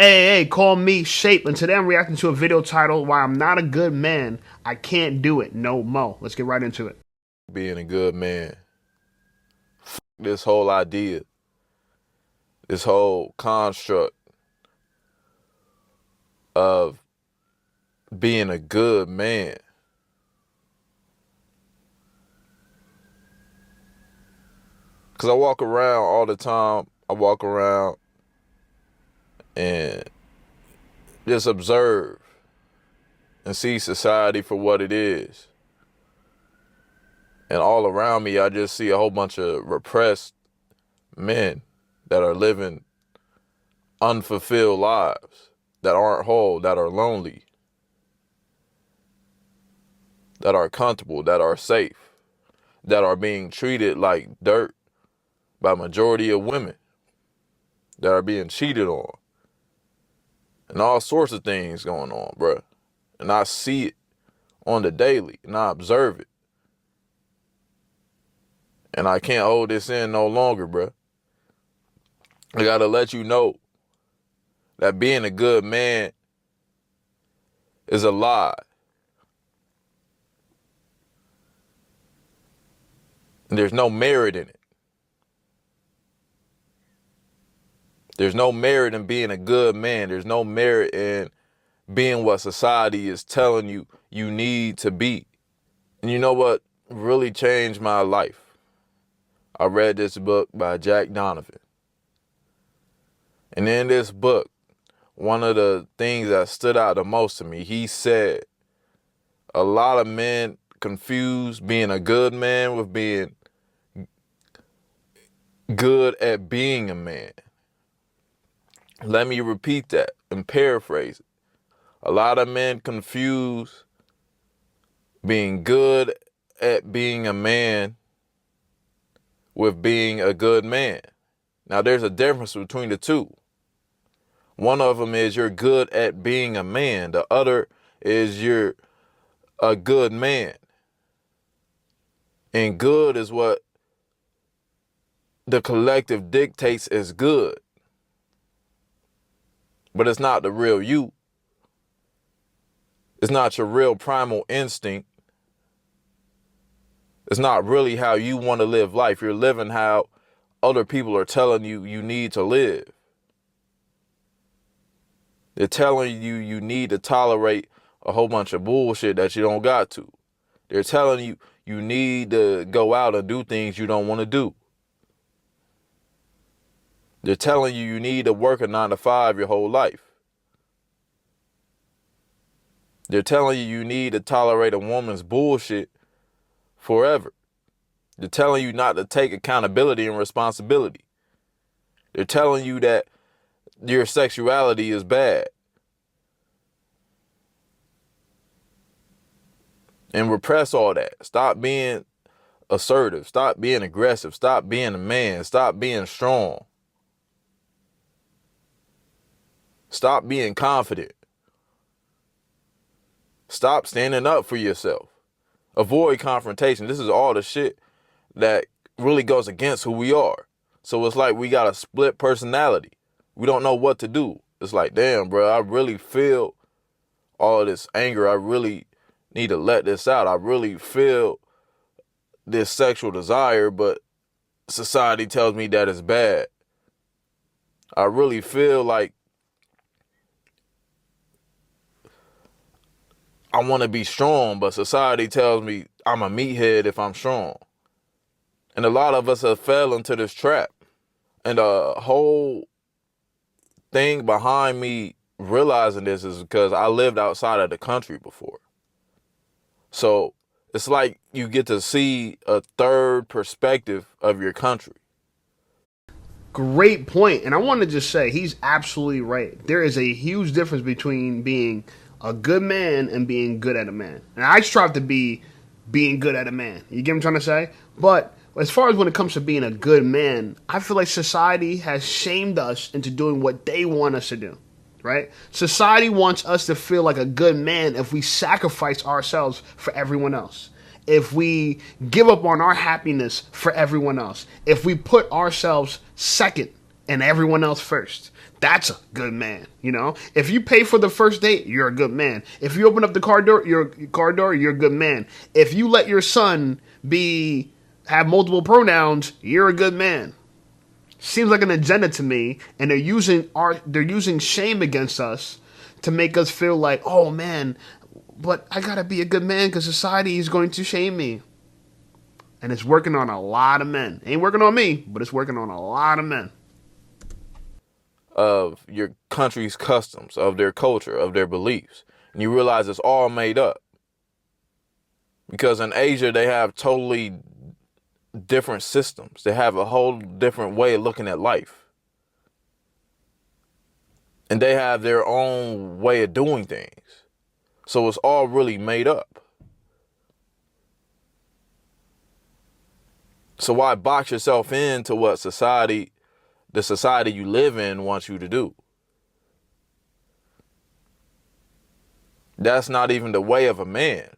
Hey, call me Shape, and today I'm reacting to a video titled Why I'm Not a Good Man, I Can't Do It No Mo. Let's get right into it. Being a good man. This whole idea, this whole construct of being a good man. Because I walk around all the time. I walk around and just observe and see society for what it is. And all around me, I just see a whole bunch of repressed men that are living unfulfilled lives, that aren't whole, that are lonely, that are comfortable, that are safe, that are being treated like dirt by majority of women, that are being cheated on, and all sorts of things going on, bruh. And I see it on the daily, and I observe it. And I can't hold this in no longer, bruh. I gotta let you know that being a good man is a lie. And there's no merit in it. There's no merit in being a good man. There's no merit in being what society is telling you you need to be. And you know what really changed my life? I read this book by Jack Donovan. And in this book, one of the things that stood out the most to me, he said a lot of men confuse being a good man with being good at being a man. Let me repeat that and paraphrase it. A lot of men confuse being good at being a man with being a good man. Now, there's a difference between the two. One of them is you're good at being a man. The other is you're a good man. And good is what the collective dictates is good. But it's not the real you. It's not your real primal instinct. It's not really how you want to live life. You're living how other people are telling you you need to live. They're telling you you need to tolerate a whole bunch of bullshit that you don't got to. They're telling you you need to go out and do things you don't want to do. They're telling you you need to work a 9-to-5 your whole life. They're telling you you need to tolerate a woman's bullshit forever. They're telling you not to take accountability and responsibility. They're telling you that your sexuality is bad. And repress all that. Stop being assertive. Stop being aggressive. Stop being a man. Stop being strong. Stop being confident. Stop standing up for yourself. Avoid confrontation. This is all the shit that really goes against who we are. So it's like we got a split personality. We don't know what to do. It's like, damn, bro, I really feel all of this anger. I really need to let this out. I really feel this sexual desire, but society tells me that it's bad. I really feel like I want to be strong, but society tells me I'm a meathead if I'm strong. And a lot of us have fell into this trap. And the whole thing behind me realizing this is because I lived outside of the country before. So it's like you get to see a third perspective of your country. Great point. And I want to just say he's absolutely right. There is a huge difference between being a good man and being good at a man. And I strive to be being good at a man. You get what I'm trying to say? But as far as when it comes to being a good man, I feel like society has shamed us into doing what they want us to do. Right? Society wants us to feel like a good man if we sacrifice ourselves for everyone else. If we give up on our happiness for everyone else. If we put ourselves second and everyone else first. That's a good man, you know. If you pay for the first date, you're a good man. If you open up the car door, you're a good man. If you let your son have multiple pronouns, you're a good man. Seems like an agenda to me, and they're using shame against us to make us feel like, oh man, but I gotta be a good man because society is going to shame me. And it's working on a lot of men. Ain't working on me, but it's working on a lot of men. Of your country's customs, of their culture, of their beliefs. And you realize it's all made up. Because in Asia, they have totally different systems. They have a whole different way of looking at life. And they have their own way of doing things. So it's all really made up. So why box yourself into what the society you live in wants you to do? That's not even the way of a man.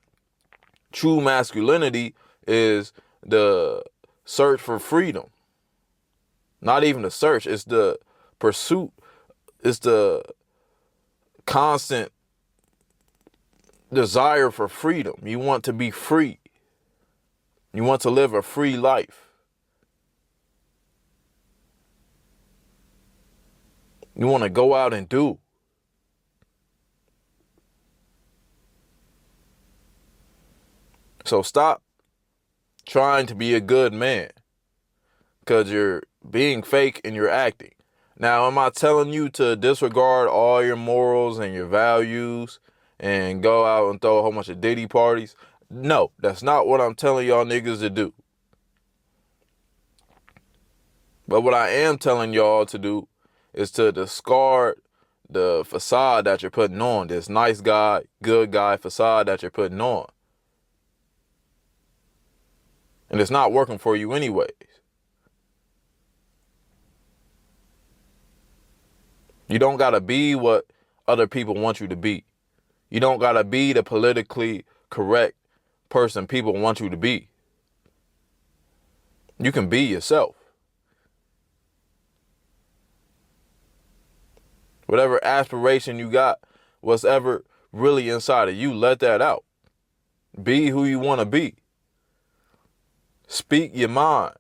True masculinity is the search for freedom. Not even the search, it's the pursuit, it's the constant desire for freedom. You want to be free. You want to live a free life. You want to go out and do. So stop trying to be a good man, because you're being fake and you're acting. Now, am I telling you to disregard all your morals and your values and go out and throw a whole bunch of Diddy parties? No, that's not what I'm telling y'all niggas to do. But what I am telling y'all to do is to discard the facade that you're putting on, this nice guy, good guy facade that you're putting on. And it's not working for you anyways. You don't gotta be what other people want you to be. You don't gotta be the politically correct person people want you to be. You can be yourself. Whatever aspiration you got, what's ever really inside of you, let that out. Be who you want to be. Speak your mind.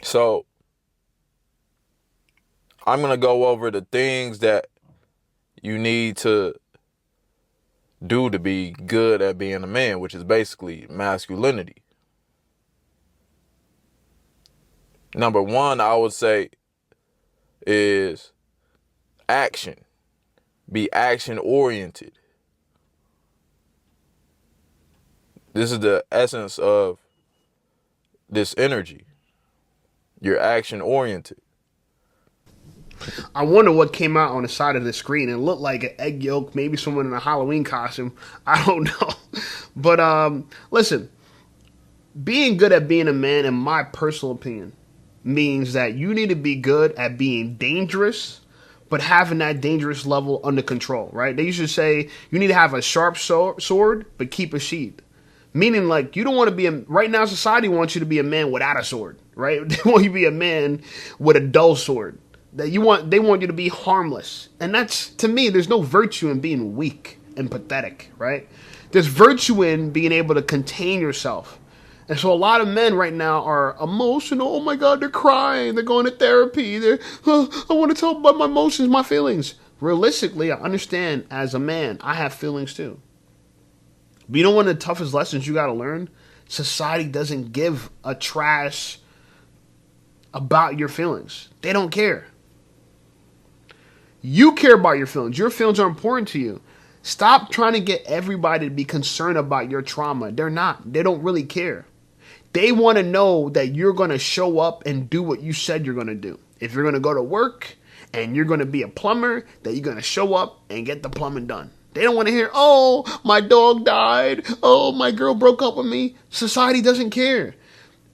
So, I'm going to go over the things that you need to do to be good at being a man, which is basically masculinity. Number one, I would say, is action. Be action oriented. This is the essence of this energy. You're action oriented. I wonder what came out on the side of the screen. It looked like an egg yolk, maybe someone in a Halloween costume. I don't know. But listen, being good at being a man, in my personal opinion, means that you need to be good at being dangerous, but having that dangerous level under control, right? They used to say you need to have a sharp sword, but keep a sheath. Meaning, like, you don't want to be right now society wants you to be a man without a sword, right? They want you to be a man with a dull sword. They want you to be harmless. And that's, to me, there's no virtue in being weak and pathetic, right? There's virtue in being able to contain yourself. And so a lot of men right now are emotional. Oh my God, they're crying. They're going to therapy. I want to talk about my emotions, my feelings. Realistically, I understand as a man, I have feelings too. But you know one of the toughest lessons you got to learn? Society doesn't give a trash about your feelings. They don't care. You care about your feelings. Your feelings are important to you. Stop trying to get everybody to be concerned about your trauma. They're not. They don't really care. They want to know that you're going to show up and do what you said you're going to do. If you're going to go to work and you're going to be a plumber, that you're going to show up and get the plumbing done. They don't want to hear, oh, my dog died. Oh, my girl broke up with me. Society doesn't care.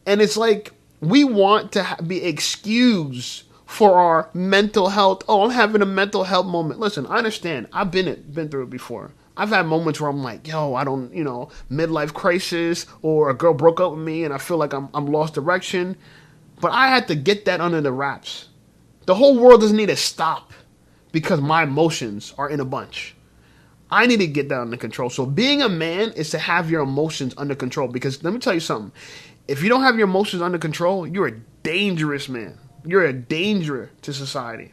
And it's like we want to be excused for our mental health. Oh, I'm having a mental health moment. Listen, I understand. I've been through it before. I've had moments where I'm like, yo, I don't, midlife crisis, or a girl broke up with me and I feel like I'm lost direction. But I had to get that under the wraps. The whole world doesn't need to stop because my emotions are in a bunch. I need to get that under control. So being a man is to have your emotions under control. Because let me tell you something. If you don't have your emotions under control, you're a dangerous man. You're a danger to society.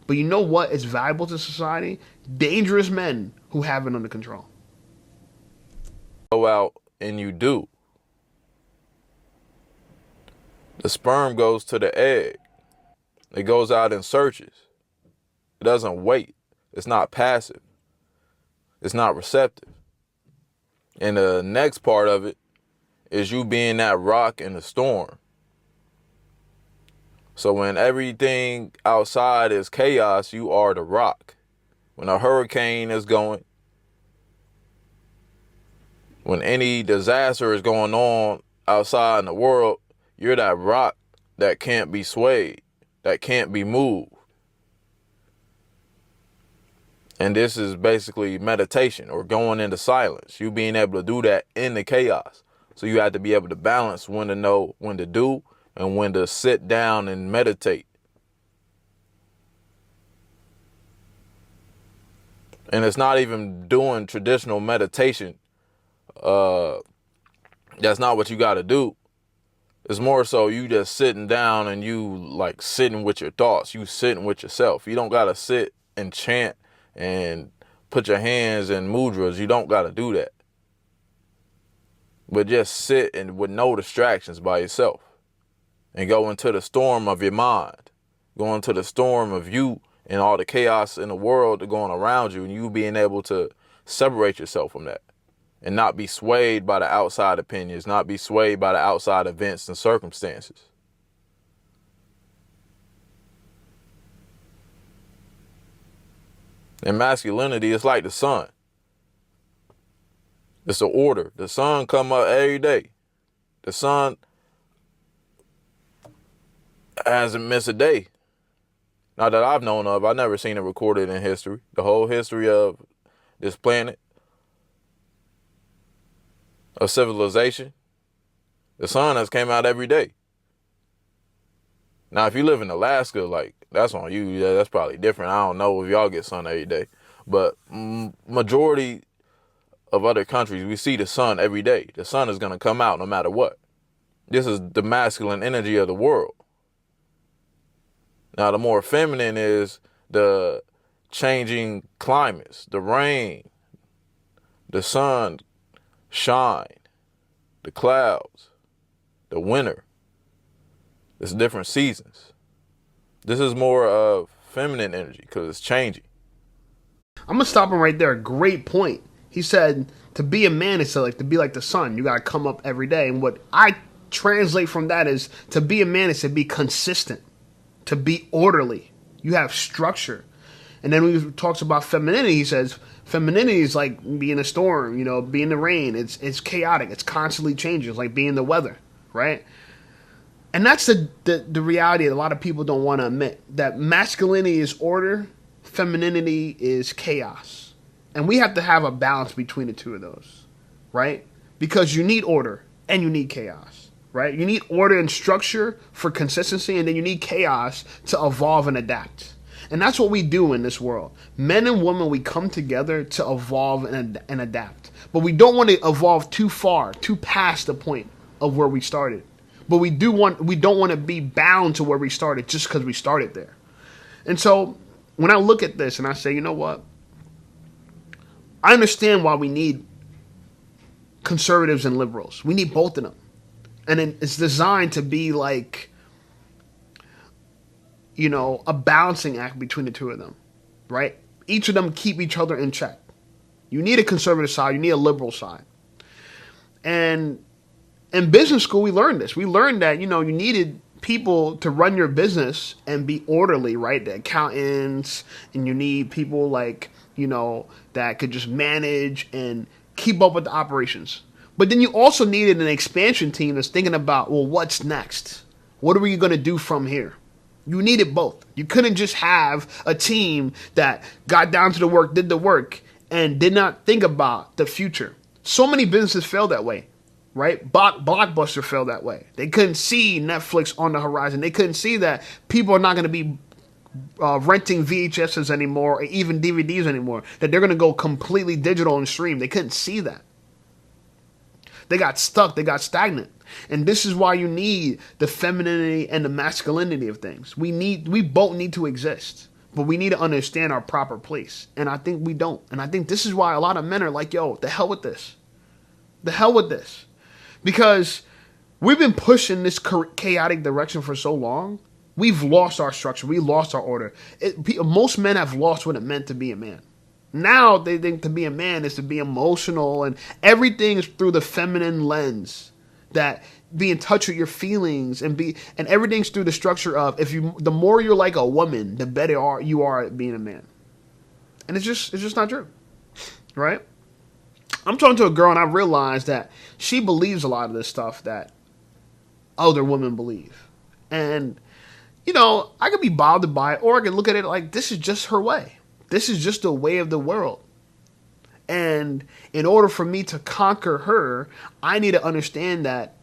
But you know what is valuable to society? Dangerous men who have it under control. Go out and you do. The sperm goes to the egg. It goes out and searches. It doesn't wait. It's not passive. It's not receptive. And the next part of it is you being that rock in the storm. So when everything outside is chaos, you are the rock. When a hurricane is going, when any disaster is going on outside in the world, you're that rock that can't be swayed, that can't be moved. And this is basically meditation or going into silence. You being able to do that in the chaos. So you have to be able to balance when to know when to do and when to sit down and meditate. And it's not even doing traditional meditation. That's not what you got to do. It's more so you just sitting down and you like sitting with your thoughts. You sitting with yourself. You don't got to sit and chant and put your hands in mudras. You don't got to do that. But just sit and with no distractions by yourself and go into the storm of your mind, go into the storm of you and all the chaos in the world going around you, and you being able to separate yourself from that and not be swayed by the outside opinions, not be swayed by the outside events and circumstances. And masculinity is like the sun. It's an order. The sun come up every day. The sun hasn't missed a day. Not that I've known of. I've never seen it recorded in history. The whole history of this planet, of civilization, the sun has came out every day. Now, if you live in Alaska, like, that's on you. Yeah, that's probably different. I don't know if y'all get sun every day. But majority of other countries, we see the sun every day. The sun is going to come out no matter what. This is the masculine energy of the world. Now, the more feminine is the changing climates, the rain, the sun shine, the clouds, the winter. It's different seasons. This is more of feminine energy because it's changing. I'm going to stop him right there. Great point. He said to be a man is to be like the sun. You got to come up every day. And what I translate from that is to be a man is to be consistent, to be orderly. You have structure. And then when he talks about femininity, he says femininity is like being a storm, being the rain. It's chaotic. It's constantly changing. It's like being the weather, right? And that's the reality that a lot of people don't want to admit, that masculinity is order, femininity is chaos. And we have to have a balance between the two of those, right? Because you need order and you need chaos, right? You need order and structure for consistency, and then you need chaos to evolve and adapt. And that's what we do in this world. Men and women, we come together to evolve and adapt. But we don't want to evolve too far, too past the point of where we started. But we don't want to be bound to where we started just because we started there. And so when I look at this and I say, you know what? I understand why we need conservatives and liberals. We need both of them. And it's designed to be like, a balancing act between the two of them, right? Each of them keep each other in check. You need a conservative side. You need a liberal side. And in business school, we learned this. We learned that, you needed people to run your business and be orderly, right? The accountants, and you need people like, that could just manage and keep up with the operations. But then you also needed an expansion team that's thinking about, well, what's next? What are we going to do from here? You needed both. You couldn't just have a team that got down to the work, did the work, and did not think about the future. So many businesses fail that way, right? Blockbuster failed that way. They couldn't see Netflix on the horizon. They couldn't see that people are not going to be renting VHSs anymore, or even DVDs anymore, that they're going to go completely digital and stream. They couldn't see that. They got stuck. They got stagnant. And this is why you need the femininity and the masculinity of things. We both need to exist, but we need to understand our proper place. And I think we don't. And I think this is why a lot of men are like, yo, the hell with this. The hell with this. Because we've been pushing this chaotic direction for so long. We've lost our structure. We lost our order. Most men have lost what it meant to be a man. Now they think to be a man is to be emotional, and everything is through the feminine lens. That be in touch with your feelings and everything's through the structure of the more you're like a woman, the better you are at being a man. And it's just not true, right? I'm talking to a girl and I realized that she believes a lot of this stuff that other women believe, and I could be bothered by it, or I could look at it like this is just her way. This is just the way of the world. And in order for me to conquer her, I need to understand that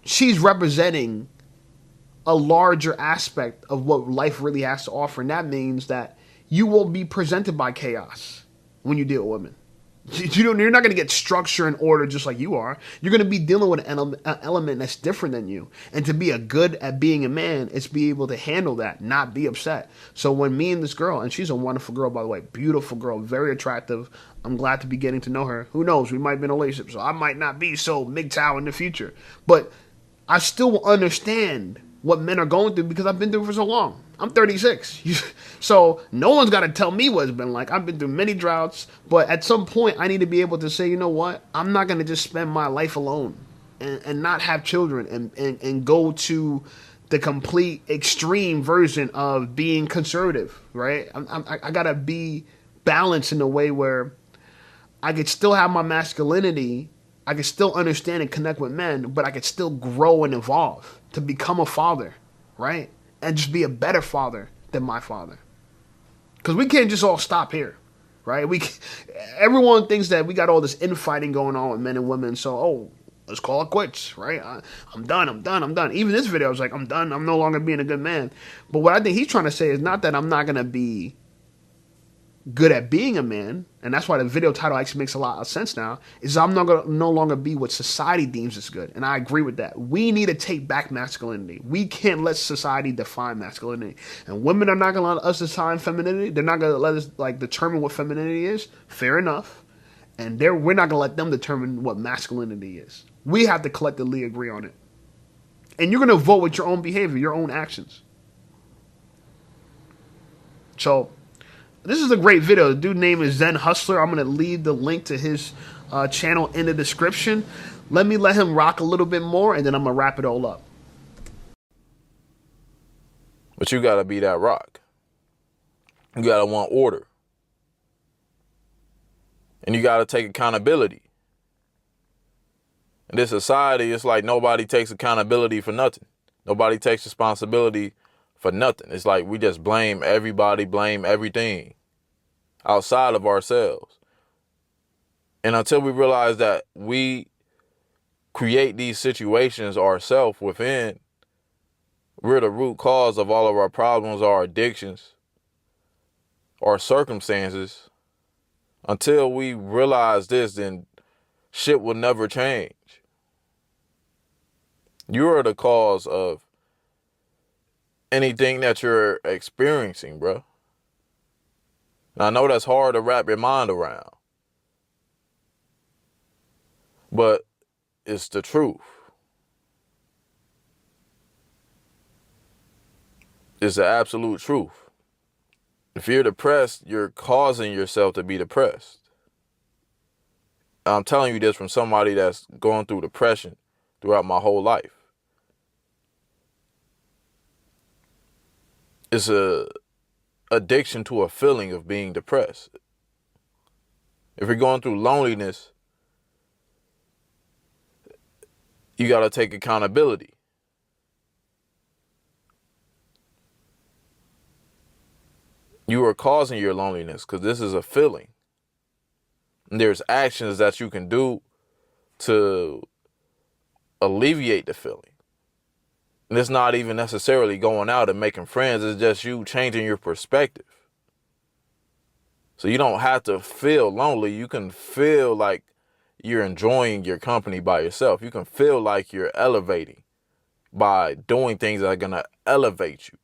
she's representing a larger aspect of what life really has to offer. And that means that you will be presented by chaos when you deal with women. You're not going to get structure and order just like you are. You're going to be dealing with an element that's different than you. And to be good at being a man is be able to handle that, not be upset. So when me and this girl, and she's a wonderful girl, by the way, beautiful girl, very attractive. I'm glad to be getting to know her. Who knows? We might be in a relationship, so I might not be so MGTOW in the future. But I still will understand what men are going through because I've been through it for so long. I'm 36. So no one's got to tell me what it's been like. I've been through many droughts, but at some point I need to be able to say, you know what? I'm not going to just spend my life alone and not have children and go to the complete extreme version of being conservative, right? I got to be balanced in a way where I could still have my masculinity. I could still understand and connect with men, but I could still grow and evolve to become a father, right? And just be a better father than my father. Because we can't just all stop here, right? Everyone thinks that we got all this infighting going on with men and women, so, let's call it quits, right? I'm done. Even this video, I was like, I'm done. I'm no longer being a good man. But what I think he's trying to say is not that I'm not going to be good at being a man, and that's why the video title actually makes a lot of sense now, is I'm not going to no longer be what society deems as good. And I agree with that. We need to take back masculinity. We can't let society define masculinity. And women are not going to let us define femininity. They're not going to let us determine what femininity is. Fair enough. And we're not going to let them determine what masculinity is. We have to collectively agree on it. And you're going to vote with your own behavior, your own actions. So this is a great video. The dude's name is Zen Hustler. I'm going to leave the link to his channel in the description. Let him rock a little bit more, and then I'm going to wrap it all up. But you got to be that rock. You got to want order. And you got to take accountability. In this society, it's like nobody takes accountability for nothing. Nobody takes responsibility for nothing. It's like we just blame everybody, blame everything outside of ourselves. And until we realize that we create these situations ourselves within, we're the root cause of all of our problems, our addictions, our circumstances. Until we realize this, then shit will never change. You're the cause of anything that you're experiencing, bro. And I know that's hard to wrap your mind around, but it's the truth. It's the absolute truth. If you're depressed, you're causing yourself to be depressed. I'm telling you this from somebody that's going through depression throughout my whole life. It's a addiction to a feeling of being depressed. If you're going through loneliness, you got to take accountability. You are causing your loneliness because this is a feeling. And there's actions that you can do to alleviate the feeling. And it's not even necessarily going out and making friends. It's just you changing your perspective. So you don't have to feel lonely. You can feel like you're enjoying your company by yourself. You can feel like you're elevating by doing things that are going to elevate you.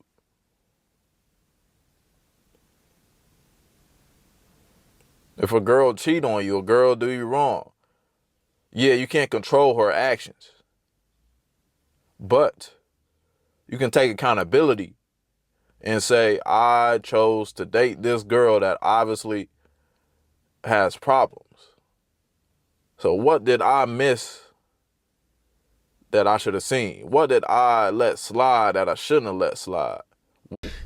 If a girl cheat on you, a girl do you wrong, yeah, you can't control her actions. But you can take accountability and say, I chose to date this girl that obviously has problems. So what did I miss that I should have seen? What did I let slide that I shouldn't have let slide?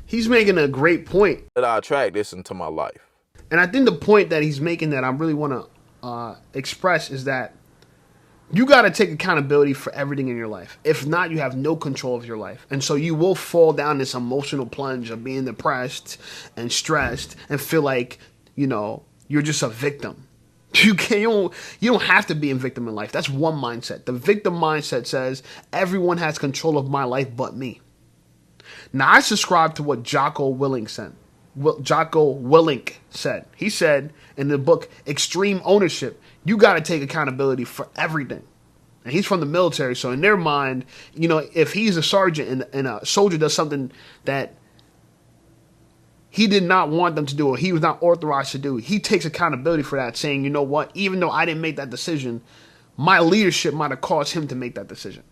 He's making a great point. Did I attract this into my life? And I think the point that he's making that I really want to express is that you got to take accountability for everything in your life. If not, you have no control of your life. And so you will fall down this emotional plunge of being depressed and stressed and feel like, you know, you're just a victim. You don't have to be a victim in life. That's one mindset. The victim mindset says everyone has control of my life but me. Now, I subscribe to what Jocko Willink said. Jocko Willink said. He said in the book Extreme Ownership, you got to take accountability for everything. And he's from the military, so in their mind, you know, if he's a sergeant and a soldier does something that he did not want them to do or he was not authorized to do, he takes accountability for that, saying, you know what, even though I didn't make that decision, my leadership might have caused him to make that decision.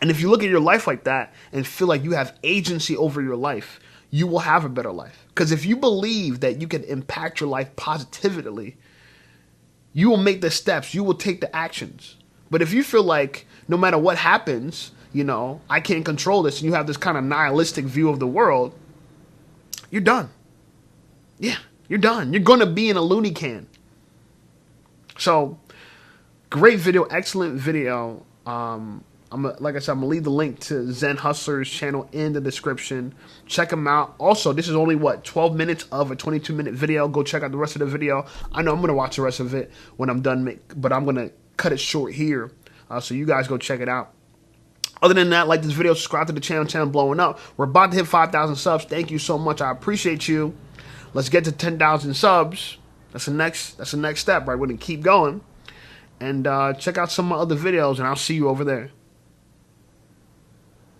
And if you look at your life like that and feel like you have agency over your life, you will have a better life. Because if you believe that you can impact your life positively, you will make the steps, you will take the actions. But if you feel like no matter what happens, you know, I can't control this, and you have this kind of nihilistic view of the world, you're done. Yeah, you're done. You're going to be in a loony can. So, great video, excellent video. Like I said, I'm going to leave the link to Zen Hustler's channel in the description. Check him out. Also, this is only, 12 minutes of a 22-minute video. Go check out the rest of the video. I know I'm going to watch the rest of it when I'm done, but I'm going to cut it short here. So you guys go check it out. Other than that, like this video, subscribe to the channel blowing up. We're about to hit 5,000 subs. Thank you so much. I appreciate you. Let's get to 10,000 subs. That's the next step, right? We're going to keep going. And check out some of my other videos, and I'll see you over there.